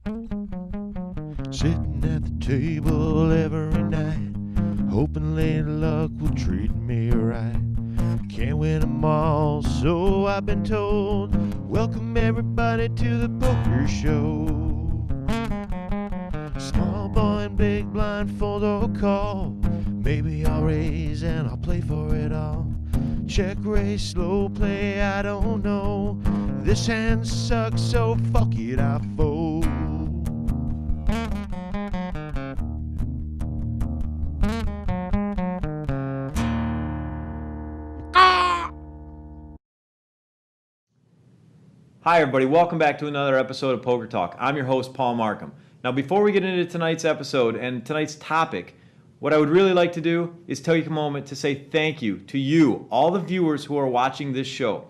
Sitting at the table every night, hoping lady luck will treat me right. Can't win them all, so I've been told. Welcome everybody to the poker show. Small boy and big blindfold or call. Maybe I'll raise and I'll play for it all. Check, raise, slow play, I don't know. This hand sucks, so fuck it, I fold. Hi everybody, welcome back to another episode of Poker Talk. I'm your host, Paul Markham. Now before we get into tonight's episode and tonight's topic, what I would really like to do is take a moment to say thank you to you, all the viewers who are watching this show.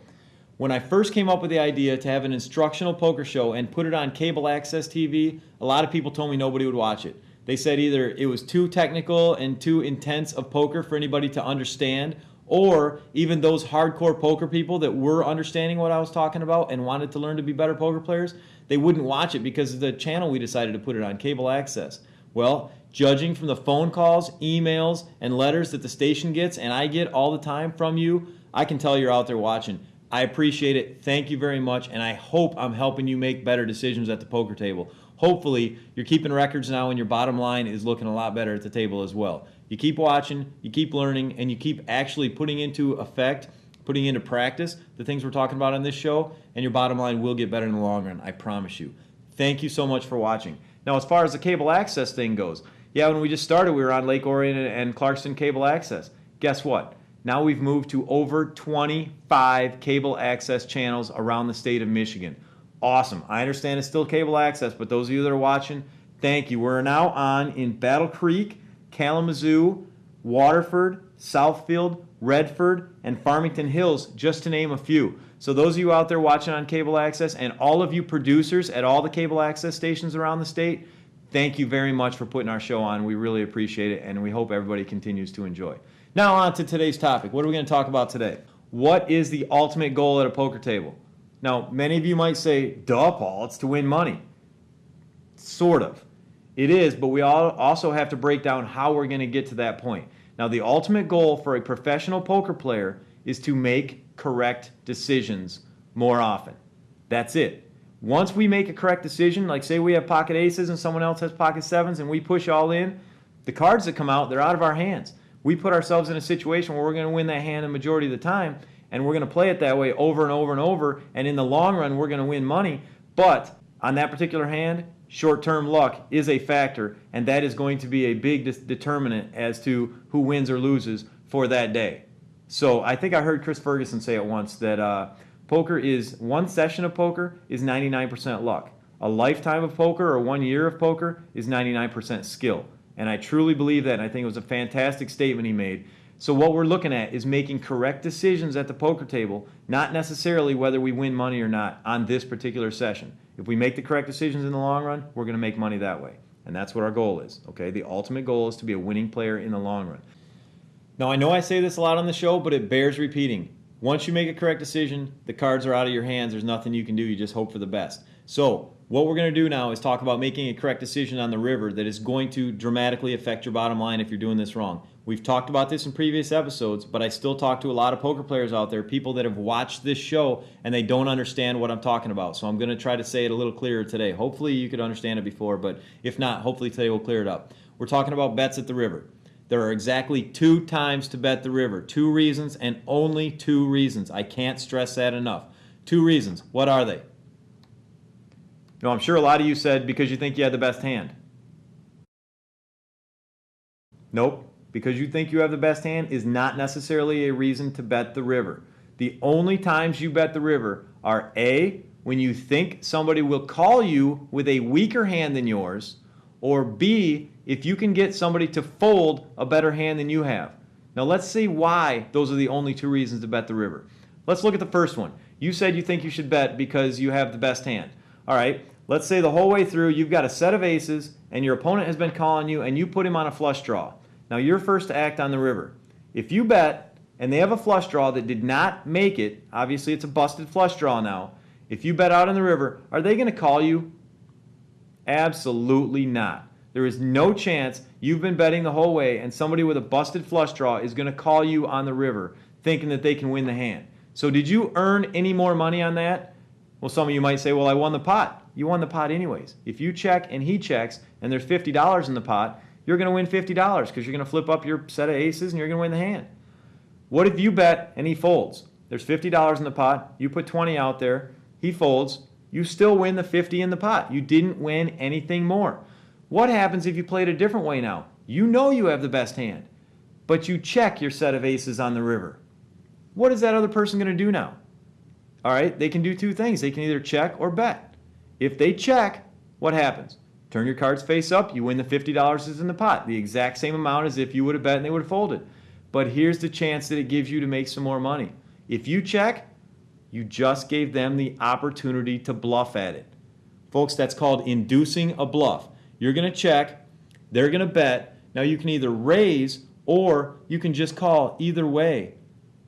When I first came up with the idea to have an instructional poker show and put it on cable access TV, a lot of people told me nobody would watch it. They said either it was too technical and too intense of poker for anybody to understand, or even those hardcore poker people that were understanding what I was talking about and wanted to learn to be better poker players, they wouldn't watch it because of the channel we decided to put it on, cable access. Well, judging from the phone calls, emails, and letters that the station gets, and I get all the time from you, I can tell you're out there watching. I appreciate it. Thank you very much, and I hope I'm helping you make better decisions at the poker table. Hopefully, you're keeping records now and your bottom line is looking a lot better at the table as well. You keep watching, you keep learning, and you keep actually putting into effect, putting into practice the things we're talking about on this show, and your bottom line will get better in the long run, I promise you. Thank you so much for watching. Now, as far as the cable access thing goes, yeah, when we just started, we were on Lake Orion and Clarkston cable access. Guess what? Now we've moved to over 25 cable access channels around the state of Michigan. Awesome. I understand it's still cable access, but those of you that are watching, thank you. We're now on in Battle Creek, Kalamazoo, Waterford, Southfield, Redford, and Farmington Hills, just to name a few. So those of you out there watching on cable access and all of you producers at all the cable access stations around the state, thank you very much for putting our show on. We really appreciate it, and we hope everybody continues to enjoy. Now on to today's topic. What are we going to talk about today? What is the ultimate goal at a poker table? Now, many of you might say, duh, Paul, it's to win money. Sort of. It is, but we also have to break down how we're going to get to that point. Now, the ultimate goal for a professional poker player is to make correct decisions more often. That's it. Once we make a correct decision, like say we have pocket aces and someone else has pocket sevens and we push all in, the cards that come out, they're out of our hands. We put ourselves in a situation where we're going to win that hand the majority of the time, and we're going to play it that way over and over and over, and in the long run, we're going to win money. But on that particular hand, short-term luck is a factor, and that is going to be a big determinant as to who wins or loses for that day. So I think I heard Chris Ferguson say it once that poker is, one session of poker is 99% luck. A lifetime of poker or 1 year of poker is 99% skill. And I truly believe that, and I think it was a fantastic statement he made. So what we're looking at is making correct decisions at the poker table, not necessarily whether we win money or not on this particular session. If we make the correct decisions in the long run, we're going to make money that way. And that's what our goal is, okay? The ultimate goal is to be a winning player in the long run. Now, I know I say this a lot on the show, but it bears repeating. Once you make a correct decision, the cards are out of your hands. There's nothing you can do. You just hope for the best. So what we're going to do now is talk about making a correct decision on the river that is going to dramatically affect your bottom line if you're doing this wrong. We've talked about this in previous episodes, but I still talk to a lot of poker players out there, people that have watched this show, and they don't understand what I'm talking about. So I'm going to try to say it a little clearer today. Hopefully you could understand it before, but if not, hopefully today we'll clear it up. We're talking about bets at the river. There are exactly 2 times to bet the river. 2 reasons and only 2 reasons. I can't stress that enough. 2 reasons. What are they? No, I'm sure a lot of you said because you think you had the best hand. Nope. Because you think you have the best hand is not necessarily a reason to bet the river. The only times you bet the river are A, when you think somebody will call you with a weaker hand than yours, or B, if you can get somebody to fold a better hand than you have. Now let's see why those are the only 2 reasons to bet the river. Let's look at the first one. You said you think you should bet because you have the best hand. All right, let's say the whole way through you've got a set of aces and your opponent has been calling you and you put him on a flush draw. Now you're first to act on the river. If you bet and they have a flush draw that did not make it, obviously it's a busted flush draw now. If you bet out on the river, are they going to call you? Absolutely not. There is no chance you've been betting the whole way and somebody with a busted flush draw is going to call you on the river thinking that they can win the hand. So did you earn any more money on that? Well, some of you might say, well, I won the pot. You won the pot anyways. If you check and he checks and there's $50 in the pot, you're going to win $50 because you're going to flip up your set of aces and you're going to win the hand. What if you bet and he folds? There's $50 in the pot. You put 20 out there. He folds. You still win the 50 in the pot. You didn't win anything more. What happens if you play it a different way now? You know you have the best hand, but you check your set of aces on the river. What is that other person going to do now? All right, they can do two things. They can either check or bet. If they check, what happens? Turn your cards face up, you win the $50 that's in the pot, the exact same amount as if you would have bet and they would have folded. But here's the chance that it gives you to make some more money. If you check, you just gave them the opportunity to bluff at it. Folks, that's called inducing a bluff. You're going to check, they're going to bet. Now you can either raise or you can just call. Either way,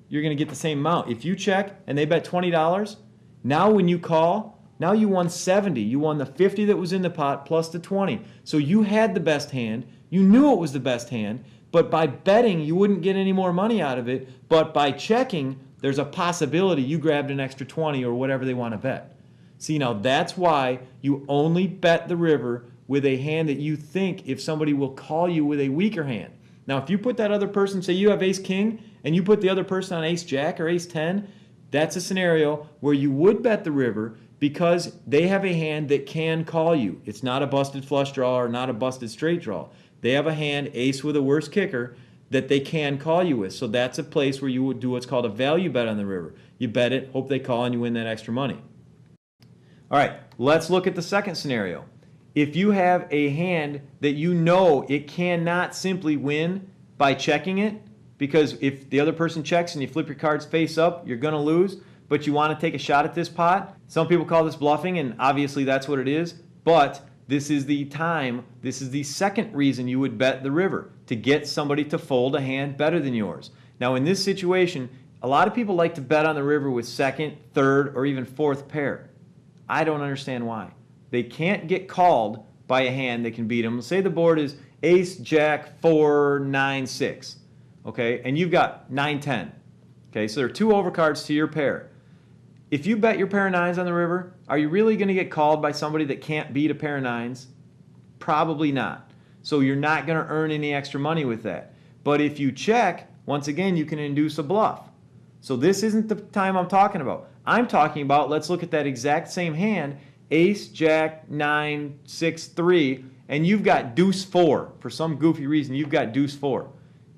you're going to get the same amount. If you check and they bet $20, now when you call, now you won 70. You won the 50 that was in the pot plus the 20. So you had the best hand. You knew it was the best hand. But by betting, you wouldn't get any more money out of it. But by checking, there's a possibility you grabbed an extra 20 or whatever they want to bet. See, now that's why you only bet the river with a hand that you think if somebody will call you with a weaker hand. Now, if you put that other person, say you have ace-king, and you put the other person on ace-jack or ace-10, that's a scenario where you would bet the river because they have a hand that can call you. It's not a busted flush draw or not a busted straight draw. They have a hand, ace with a worse kicker, that they can call you with. So that's a place where you would do what's called a value bet on the river. You bet it, hope they call, and you win that extra money. All right, let's look at the second scenario. If you have a hand that you know it cannot simply win by checking it, because if the other person checks and you flip your cards face up, you're going to lose, but you want to take a shot at this pot. Some people call this bluffing, and obviously that's what it is, but this is the time, this is the second reason you would bet the river, to get somebody to fold a hand better than yours. Now in this situation, a lot of people like to bet on the river with second, third, or even fourth pair. I don't understand why. They can't get called by a hand that can beat them. Say the board is ace, jack, 4, 9, 6. Okay, and you've got 9, 10. Okay, so there are two overcards to your pair. If you bet your pair of nines on the river, are you really going to get called by somebody that can't beat a pair of nines? Probably not. So you're not going to earn any extra money with that. But if you check, once again, you can induce a bluff. So this isn't the time I'm talking about. I'm talking about, let's look at that exact same hand, ace, jack, 9, 6, 3, and you've got deuce 4. For some goofy reason, you've got deuce 4.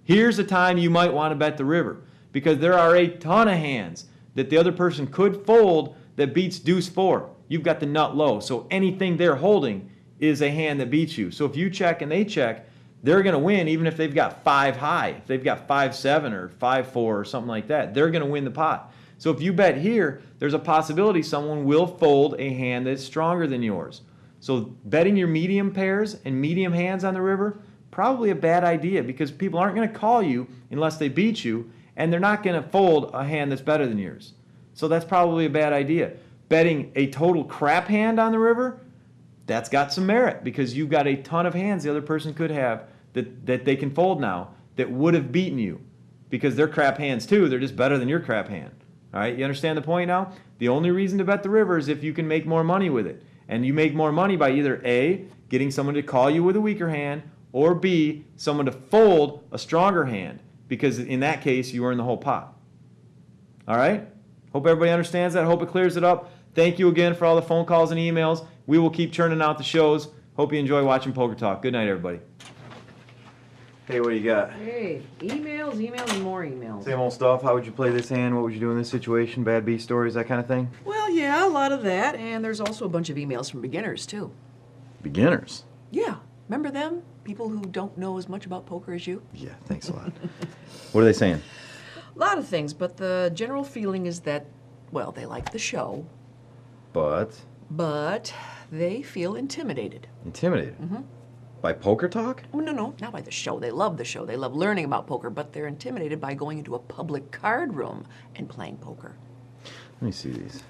Here's a time you might want to bet the river, because there are a ton of hands that the other person could fold that beats deuce 4. You've got the nut low, so anything they're holding is a hand that beats you. So if you check and they check, they're going to win even if they've got 5 high. If they've got 5-7 or 5-4 or something like that, they're going to win the pot. So if you bet here, there's a possibility someone will fold a hand that's stronger than yours. So betting your medium pairs and medium hands on the river, probably a bad idea, because people aren't going to call you unless they beat you, and they're not going to fold a hand that's better than yours. So that's probably a bad idea. Betting a total crap hand on the river, that's got some merit, because you've got a ton of hands the other person could have that they can fold now that would have beaten you, because they're crap hands too. They're just better than your crap hand. All right, you understand the point now? The only reason to bet the river is if you can make more money with it. And you make more money by either A, getting someone to call you with a weaker hand, or B, someone to fold a stronger hand, because in that case, you earn the whole pot. All right? Hope everybody understands that. Hope it clears it up. Thank you again for all the phone calls and emails. We will keep churning out the shows. Hope you enjoy watching Poker Talk. Good night, everybody. Hey, what do you got? Hey, emails, and more emails. Same old stuff. How would you play this hand? What would you do in this situation? Bad beat stories, that kind of thing? Well, yeah, a lot of that, and there's also a bunch of emails from beginners, too. Beginners? Yeah, remember them? People who don't know as much about poker as you? Yeah, thanks a lot. What are they saying? A lot of things, but the general feeling is that, well, they like the show. But they feel intimidated. Intimidated? Mm-hmm. By Poker Talk? Oh, no, not by the show. They love the show. They love learning about poker, but they're intimidated by going into a public card room and playing poker. Let me see these.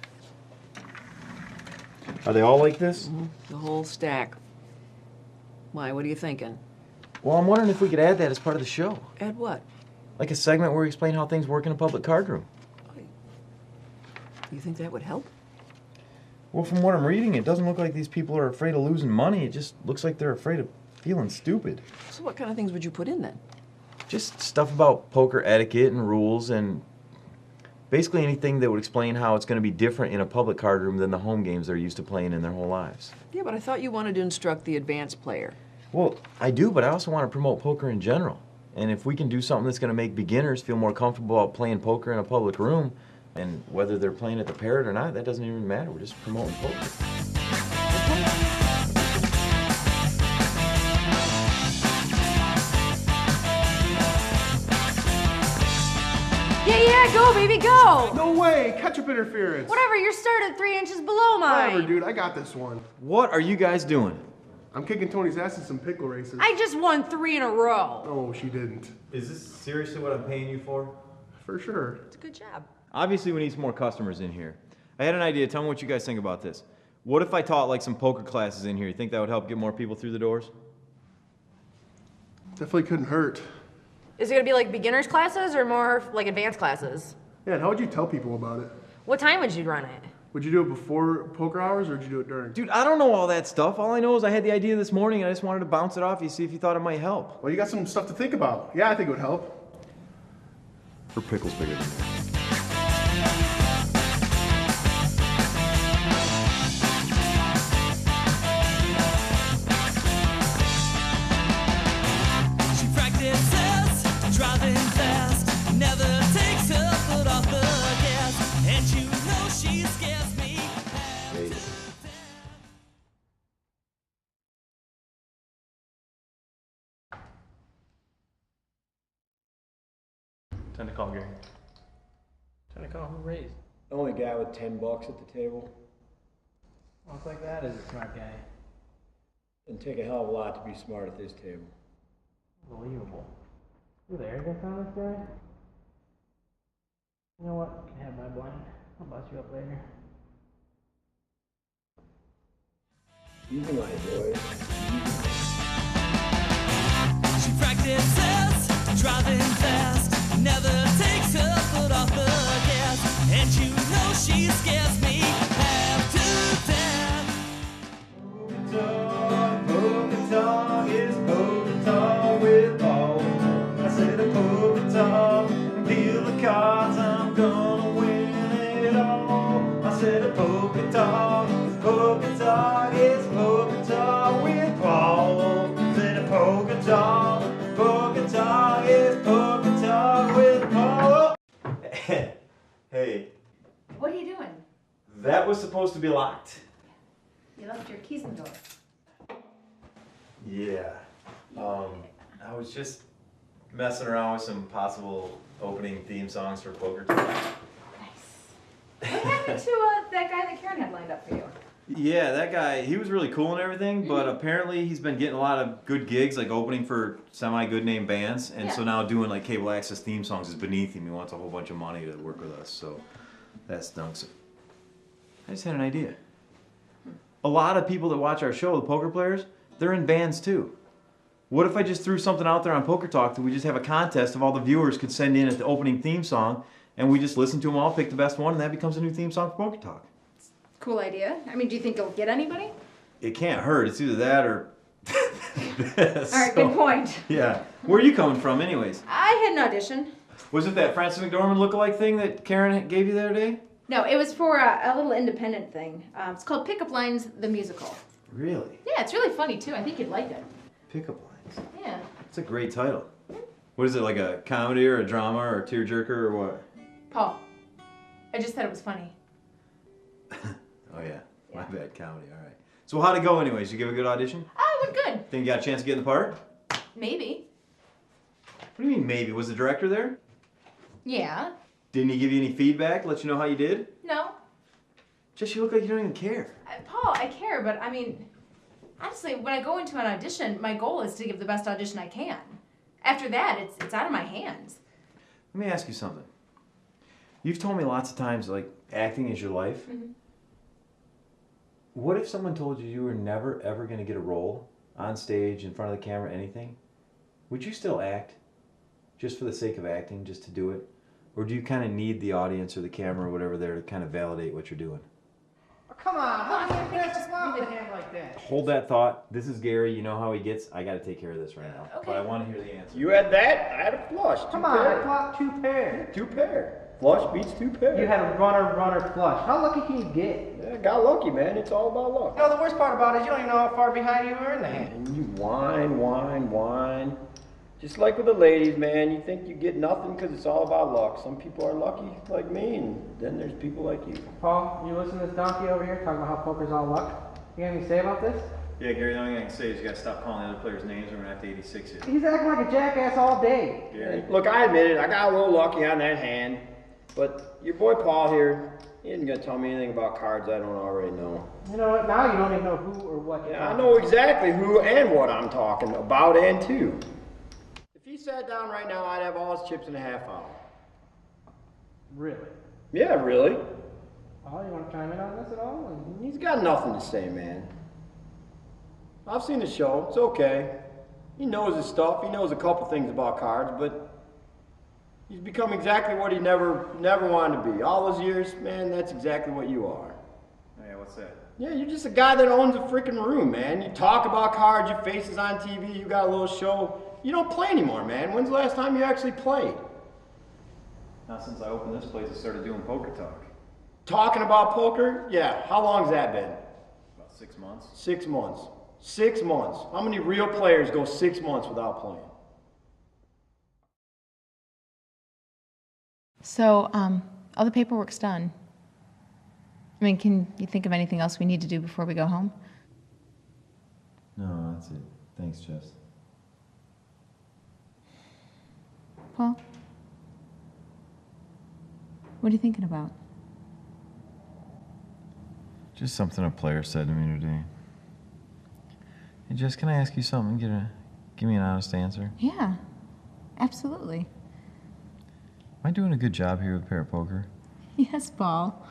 Are they all like this? The whole stack. Why, what are you thinking? Well, I'm wondering if we could add that as part of the show. Add what? Like a segment where we explain how things work in a public card room. You think that would help? Well, from what I'm reading, it doesn't look like these people are afraid of losing money. It just looks like they're afraid of feeling stupid. So what kind of things would you put in then? Just stuff about poker etiquette and rules and basically anything that would explain how it's going to be different in a public card room than the home games they're used to playing in their whole lives. Yeah, but I thought you wanted to instruct the advanced player. Well, I do, but I also want to promote poker in general. And if we can do something that's going to make beginners feel more comfortable about playing poker in a public room, and whether they're playing at the Parrot or not, that doesn't even matter. We're just promoting poker. Yeah, go, baby, go! No way! Catch-up interference! Whatever, you're started 3 inches below mine. Whatever, dude. I got this one. What are you guys doing? I'm kicking Tony's ass in some pickle races. I just won 3 in a row. Oh, she didn't. Is this seriously what I'm paying you for? For sure. It's a good job. Obviously, we need some more customers in here. I had an idea. Tell me what you guys think about this. What if I taught like some poker classes in here? You think that would help get more people through the doors? Definitely couldn't hurt. Is it gonna be like beginners classes or more like advanced classes? Yeah, and how would you tell people about it? What time would you run it? Would you do it before poker hours or would you do it during? Dude, I don't know all that stuff. All I know is I had the idea this morning and I just wanted to bounce it off you, see if you thought it might help. Well, you got some stuff to think about. Yeah, I think it would help. For pickles bigger than that. She practices driving fast, never takes her foot off the gas, and you know she scares me. Time to call Gary. Time to call who raised. The only guy with $10 at the table. Looks like that is a smart guy. It'd take a hell of a lot to be smart at this table. Unbelievable. You there? You found this guy? You know what? You can have my blind. I'll bust you up later. Easy line, boys. She practices driving fast, never takes her foot off the gas, and you know she scares me half to death. Poker talk is poker talk with Paul. I said a poker talk, deal the cards, I'm gonna win it all. I said a poker talk is poker talk with Paul. I said a poker talk is poker talk with Paul. Hey, What are you doing? that was supposed to be locked. You left your keys in the door. Yeah. I was just messing around with some possible opening theme songs for Poker Talk. Nice. What happened to that guy that Karen had lined up for you? Yeah, that guy, he was really cool and everything, but apparently he's been getting a lot of good gigs, like opening for semi-good name bands, and so Yeah. now doing like cable access theme songs is beneath him. He wants a whole bunch of money to work with us, so that stunks. I just had an idea. A lot of people that watch our show, the poker players, they're in bands too. What if I just threw something out there on Poker Talk that we just have a contest of all the viewers could send in at the opening theme song, and we just listen to them all, pick the best one, and that becomes a new theme song for Poker Talk. Cool idea. I mean, do you think you'll get anybody? It can't hurt. It's either that or this. All right, good point. Yeah. Where are you coming from anyways? I had an audition. Was it that Francis McDormand lookalike thing that Karen gave you the other day? No, it was for a little independent thing. It's called Pickup Lines, the musical. Really? Yeah, it's really funny, too. I think you'd like it. Pickup lines. Yeah. That's a great title. What is it, like a comedy or a drama or a tearjerker or what? Paul, I just said it was funny. Oh yeah. My bad, comedy, all right. So how'd it go anyways? You give a good audition? Oh, it went good. Think you got a chance to get in the part? Maybe. What do you mean maybe? Was the director there? Yeah. Didn't he give you any feedback, let you know how you did? No. Just you look like you don't even care. Paul, I care, but I mean, honestly, when I go into an audition, my goal is to give the best audition I can. After that, it's out of my hands. Let me ask you something. You've told me lots of times, like, acting is your life. Mm-hmm. What if someone told you you were never ever going to get a role on stage, in front of the camera, anything? Would you still act just for the sake of acting, just to do it? Or do you kind of need the audience or the camera or whatever there to kind of validate what you're doing? Oh, come on, how can you just move the hand like that? Hold that thought. This is Gary. You know how he gets. I got to take care of this right now. Okay. But I want to hear the answer. You had that, I had a flush. Come on, I thought 2 pair. 2 pair. Flush beats 2 pair. You had a runner flush. How lucky can you get? Yeah, got lucky, man. It's all about luck. You know, the worst part about it is you don't even know how far behind you are in the hand. And you whine. Just like with the ladies, man, you think you get nothing because it's all about luck. Some people are lucky like me, and then there's people like you. Paul, you listen to this donkey over here talking about how poker's all luck? You got anything to say about this? Yeah, Gary, the only thing I can say is you got to stop calling the other players' names or we're going to have to 86 you. He's acting like a jackass all day. Gary. Look, I admit it, I got a little lucky on that hand, but your boy Paul here, he isn't going to tell me anything about cards I don't already know. You know what? Now you don't even know who or what. Yeah, I know exactly who and what I'm talking about and to. If he sat down right now, I'd have all his chips in a half hour. Really? Yeah, really. Paul, you want to chime in on this at all? He's got nothing to say, man. I've seen the show. It's okay. He knows his stuff. He knows a couple things about cards, but he's become exactly what he never wanted to be. All those years, man, that's exactly what you are. Oh, yeah, what's that? Yeah, you're just a guy that owns a freaking room, man. You talk about cards, your face is on TV, you got a little show. You don't play anymore, man. When's the last time you actually played? Not since I opened this place, I started doing poker talk. Talking about poker? Yeah, how long's that been? About 6 months. 6 months. 6 months. How many real players go 6 months without playing? So, all the paperwork's done. I mean, can you think of anything else we need to do before we go home? No, that's it. Thanks, Jess. Paul? What are you thinking about? Just something a player said to me today. Hey, Jess, can I ask you something? Give me an honest answer. Yeah, absolutely. Am I doing a good job here with Parrot Poker? Yes, Paul.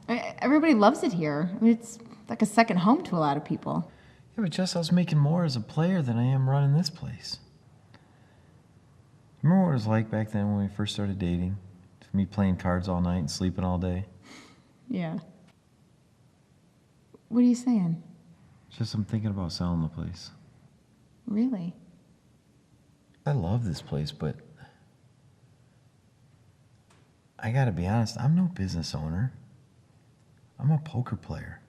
Everybody loves it here. I mean, it's like a second home to a lot of people. Yeah, but Jess, I was making more as a player than I am running this place. Remember what it was like back then when we first started dating? Me playing cards all night and sleeping all day? Yeah. What are you saying? Just I'm thinking about selling the place. Really? I love this place, but I gotta be honest, I'm no business owner. I'm a poker player.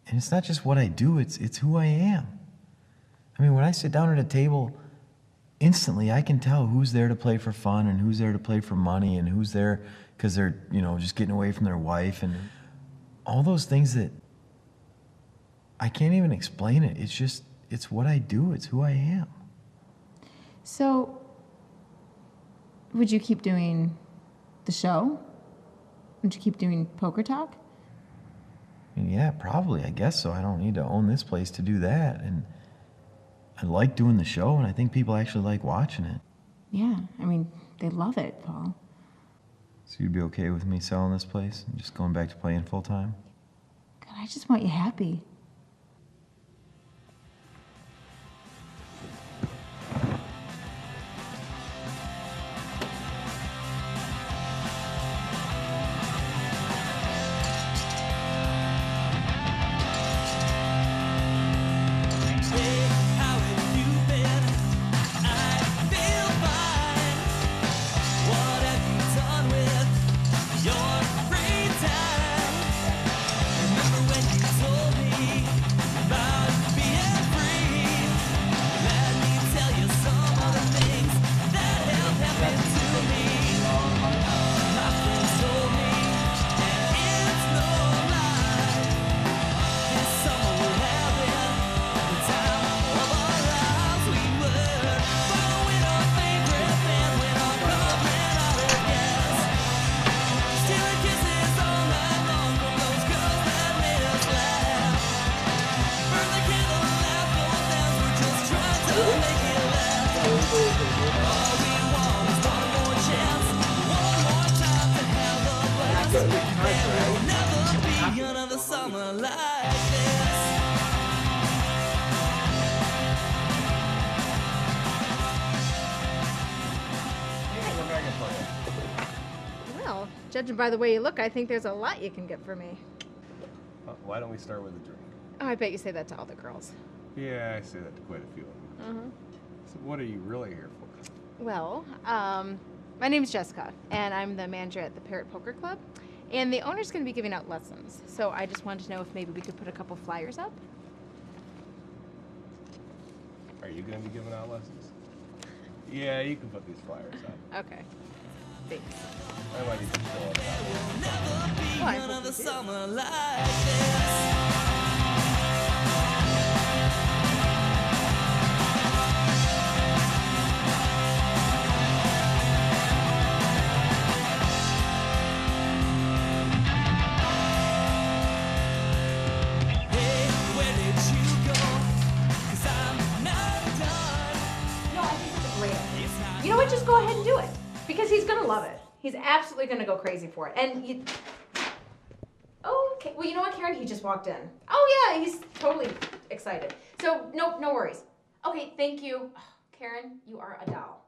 And it's not just what I do, it's who I am. I mean, when I sit down at a table, instantly I can tell who's there to play for fun and who's there to play for money and who's there because they're, just getting away from their wife and all those things that I can't even explain it. It's what I do. It's who I am. So, would you keep doing the show? Would you keep doing poker talk? I mean, yeah, probably. I guess so. I don't need to own this place to do that. And I like doing the show, and I think people actually like watching it. Yeah, I mean, they love it, Paul. So you'd be okay with me selling this place and just going back to playing full time? God, I just want you happy. Another summer Judging by the way you look, I think there's a lot you can get for me. Why don't we start with a drink? Oh, I bet you say that to all the girls. Yeah, I say that to quite a few of them. So what are you really here for? Well, my name's Jessica, and I'm the manager at the Parrot Poker Club. And the owner's going to be giving out lessons. So I just wanted to know if maybe we could put a couple flyers up. Are you going to be giving out lessons? Yeah, you can put these flyers up. Okay. Thanks. I might even show up. Well, I hope you do. Summer like this. Hey, where did you go? 'Cause I'm not done. No, I think that's a great idea. You know what? Just go ahead and do it. Because he's gonna love it. He's absolutely gonna go crazy for it. And you... Okay, well, you know what, Karen? He just walked in. Oh, yeah, he's totally excited. So, no worries. Okay, thank you. Karen, you are a doll.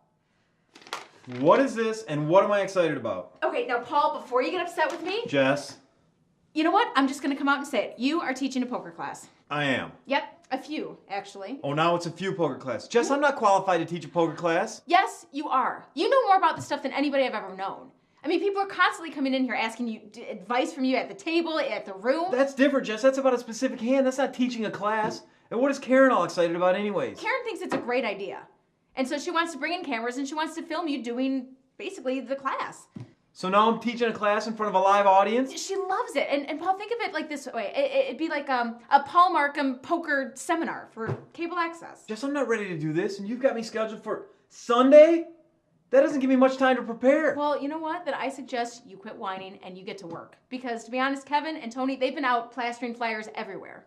What is this, and what am I excited about? Okay, now, Paul, before you get upset with me, Jess, you know what? I'm just gonna come out and say it. You are teaching a poker class. I am. Yep, a few, actually. Oh, now it's a few poker class. Jess, I'm not qualified to teach a poker class. Yes, you are. You know more about this stuff than anybody I've ever known. I mean, people are constantly coming in here asking you advice from you at the table, at the room. That's different, Jess. That's about a specific hand. That's not teaching a class. And what is Karen all excited about anyways? Karen thinks it's a great idea. And so she wants to bring in cameras and she wants to film you doing basically the class. So now I'm teaching a class in front of a live audience? She loves it. And Paul, think of it like this way. It'd be like a Paul Markham poker seminar for cable access. Jess, I'm not ready to do this, and you've got me scheduled for Sunday? That doesn't give me much time to prepare. Well, you know what? Then I suggest you quit whining and you get to work. Because to be honest, Kevin and Tony, they've been out plastering flyers everywhere.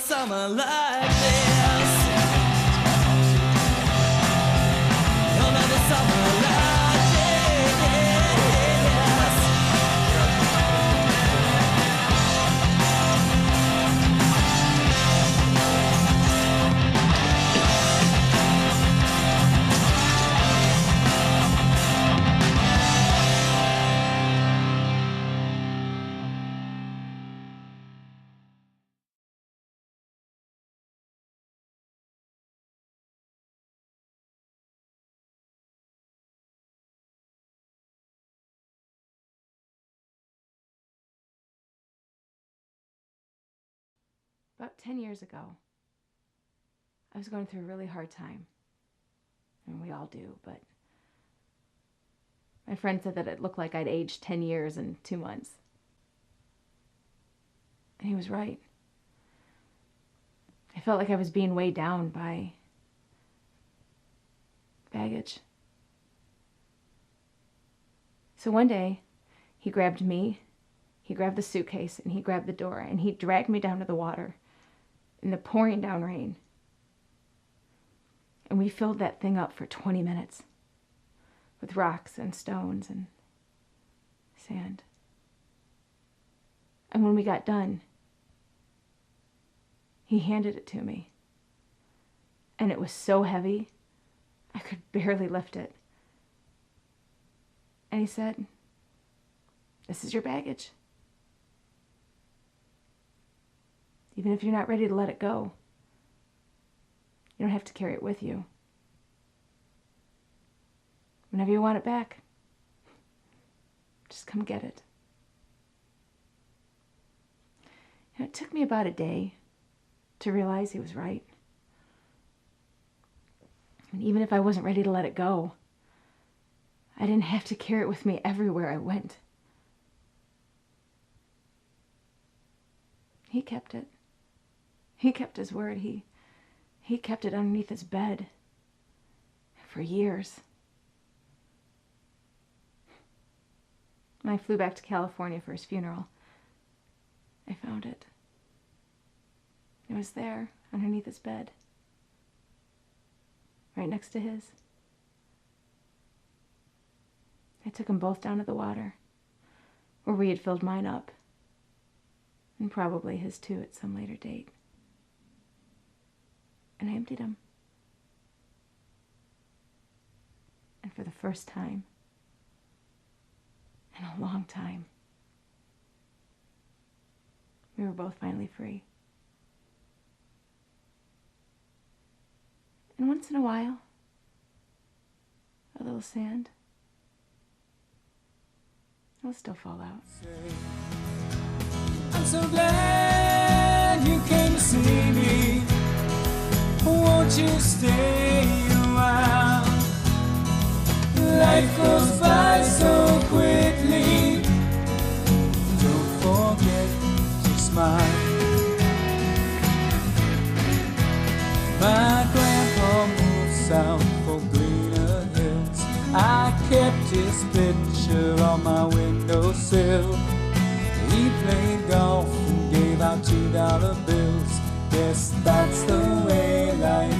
Summer like this. Another summer like this. About 10 years ago, I was going through a really hard time. And we all do, but my friend said that it looked like I'd aged 10 years in 2 months. And he was right. I felt like I was being weighed down by baggage. So one day, he grabbed me, he grabbed the suitcase, and he grabbed the door, and he dragged me down to the water in the pouring down rain. And we filled that thing up for 20 minutes with rocks and stones and sand. And when we got done, he handed it to me. And it was so heavy, I could barely lift it. And he said, "This is your baggage. Even if you're not ready to let it go, you don't have to carry it with you. Whenever you want it back, just come get it." And it took me about a day to realize he was right. And even if I wasn't ready to let it go, I didn't have to carry it with me everywhere I went. He kept it. He kept his word. He kept it underneath his bed for years. When I flew back to California for his funeral, I found it. It was there, underneath his bed, right next to his. I took them both down to the water, where we had filled mine up. And probably his too at some later date. And I emptied them. And for the first time in a long time, we were both finally free. And once in a while, a little sand will still fall out. I'm so glad you came to see me. Won't you stay a while? Life goes by so quickly. Don't forget to smile. My grandpa moved south for greener hills. I kept his picture on my windowsill. He played golf and gave out $2 bills. Yes, that's the way life